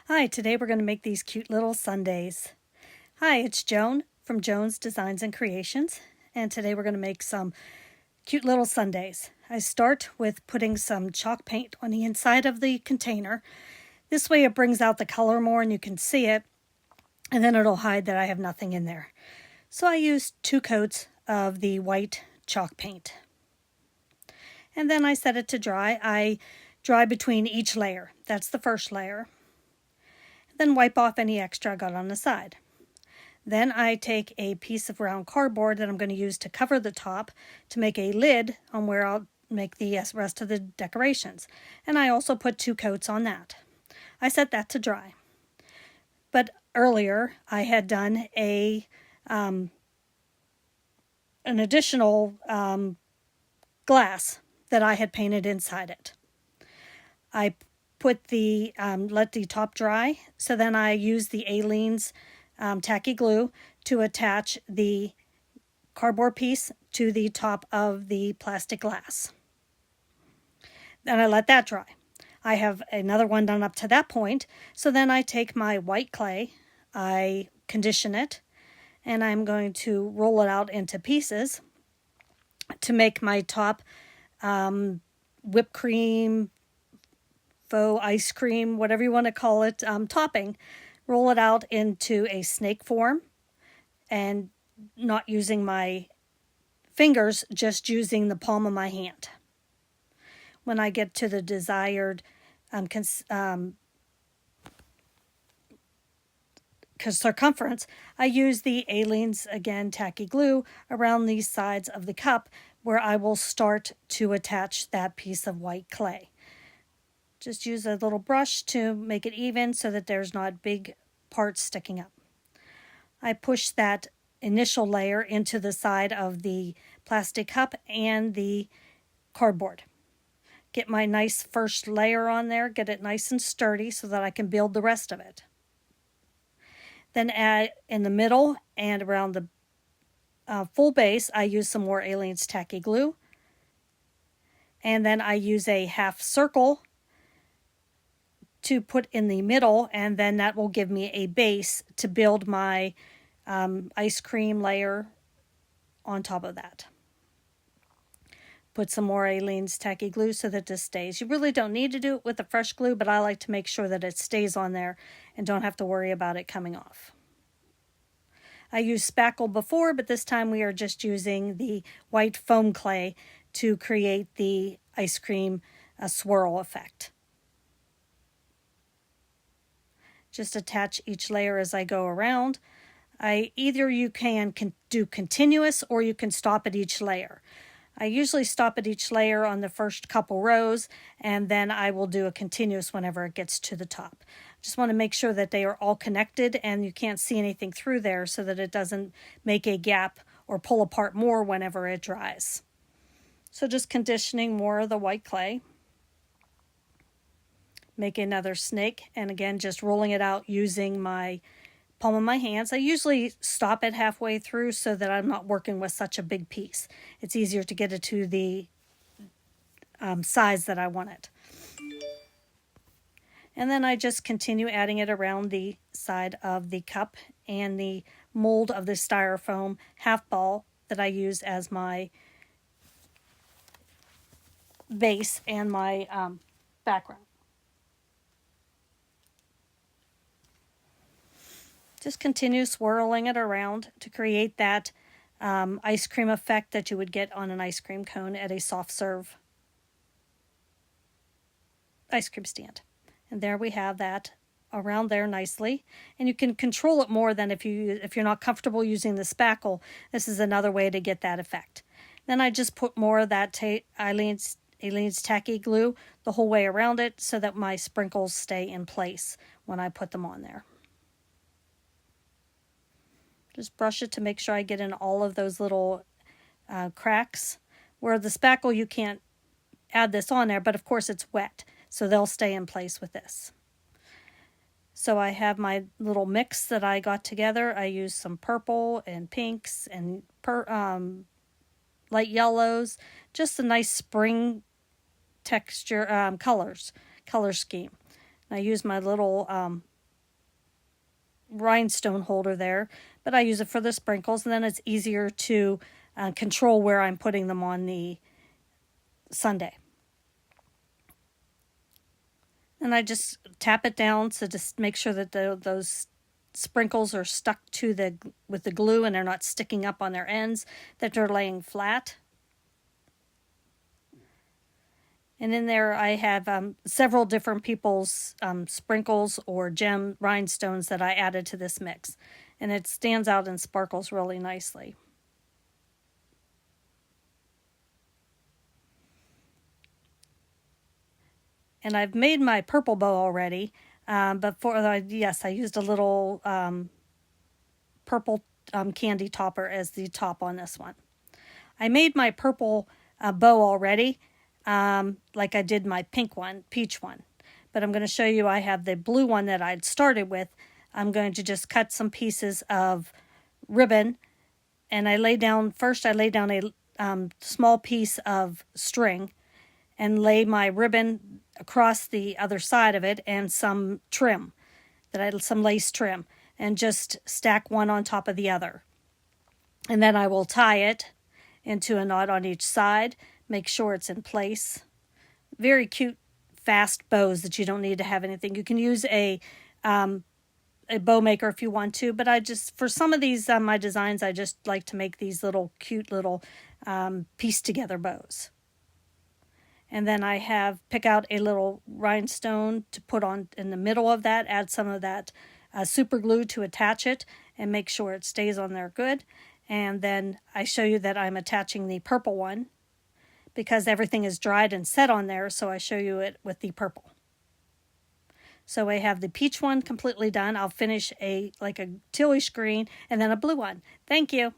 Hi, today we're going to make these cute little sundaes. Hi, it's Joan from Joan's Designs and Creations, and today we're going to make some cute little sundaes. I start with putting some chalk paint on the inside of the container. This way it brings out the color more and you can see it, and then it'll hide that I have nothing in there. So I used 2 coats of the white chalk paint. And then I set it to dry. I dry between each layer. That's the first layer. Then wipe off any extra I got on the side. Then I take a piece of round cardboard that I'm going to use to cover the top to make a lid on where I'll make the rest of the decorations. And I also put 2 coats on that. I set that to dry. But earlier I had done an additional glass that I had painted inside it. I put the let the top dry, so then I used the Aleene's tacky glue to attach the cardboard piece to the top of the plastic glass. Then I let that dry. I have another one done up to that point, so then I take my white clay, I condition it, and I'm going to roll it out into pieces to make my top whipped cream, faux ice cream, whatever you want to call it, topping. Roll it out into a snake form, and not using my fingers, just using the palm of my hand. When I get to the desired circumference, I use the Aleene's, again, tacky glue around the sides of the cup where I will start to attach that piece of white clay. Just use a little brush to make it even so that there's not big parts sticking up. I push that initial layer into the side of the plastic cup and the cardboard. Get my nice first layer on there, get it nice and sturdy so that I can build the rest of it. Then add in the middle and around the full base, I use some more Aleene's tacky glue. And then I use a half circle to put in the middle, and then that will give me a base to build my ice cream layer on top of that. Put some more Aleene's tacky glue so that this stays. You really don't need to do it with the fresh glue, but I like to make sure that it stays on there and don't have to worry about it coming off. I used spackle before, but this time we are just using the white foam clay to create the ice cream swirl effect. Just attach each layer as I go around. Either you can do continuous or you can stop at each layer. I usually stop at each layer on the first couple rows, and then I will do a continuous whenever it gets to the top. Just want to make sure that they are all connected and you can't see anything through there so that it doesn't make a gap or pull apart more whenever it dries. So just conditioning more of the white clay. Make another snake, and again just rolling it out using my palm of my hands. I usually stop it halfway through so that I'm not working with such a big piece. It's easier to get it to the size that I want it. And then I just continue adding it around the side of the cup and the mold of the styrofoam half ball that I use as my base and my background. Just continue swirling it around to create that ice cream effect that you would get on an ice cream cone at a soft serve ice cream stand. And there we have that around there nicely. And you can control it more than if you're not comfortable using the spackle. This is another way to get that effect. Then I just put more of that Aleene's tacky glue the whole way around it so that my sprinkles stay in place when I put them on there. Just brush it to make sure I get in all of those little cracks. Where the spackle, you can't add this on there, but of course it's wet, so they'll stay in place with this. So I have my little mix that I got together. I used some purple and pinks and light yellows, just a nice spring texture color scheme. And I used my little rhinestone holder there, but I use it for the sprinkles, and then it's easier to control where I'm putting them on the sundae. And I just tap it down so just make sure that those sprinkles are stuck to with the glue and they're not sticking up on their ends, that they're laying flat. And in there I have several different people's sprinkles or gem rhinestones that I added to this mix. And it stands out and sparkles really nicely. And I've made my purple bow already, but yes, I used a little purple candy topper as the top on this one. I made my purple bow already, like I did my peach one. But I'm going to show you I have the blue one that I'd started with. I'm going to just cut some pieces of ribbon, and I lay down a small piece of string and lay my ribbon across the other side of it and some lace trim, and just stack one on top of the other. And then I will tie it into a knot on each side, make sure it's in place. Very cute, fast bows that you don't need to have anything. You can use a bow maker if you want to, but for some of these my designs, I just like to make these cute little pieced together bows. And then I pick out a little rhinestone to put on in the middle of that, add some of that super glue to attach it and make sure it stays on there good. And then I show you that I'm attaching the purple one because everything is dried and set on there, so I show you it with the purple. So I have the peach one completely done. I'll finish a tealish green and then a blue one. Thank you.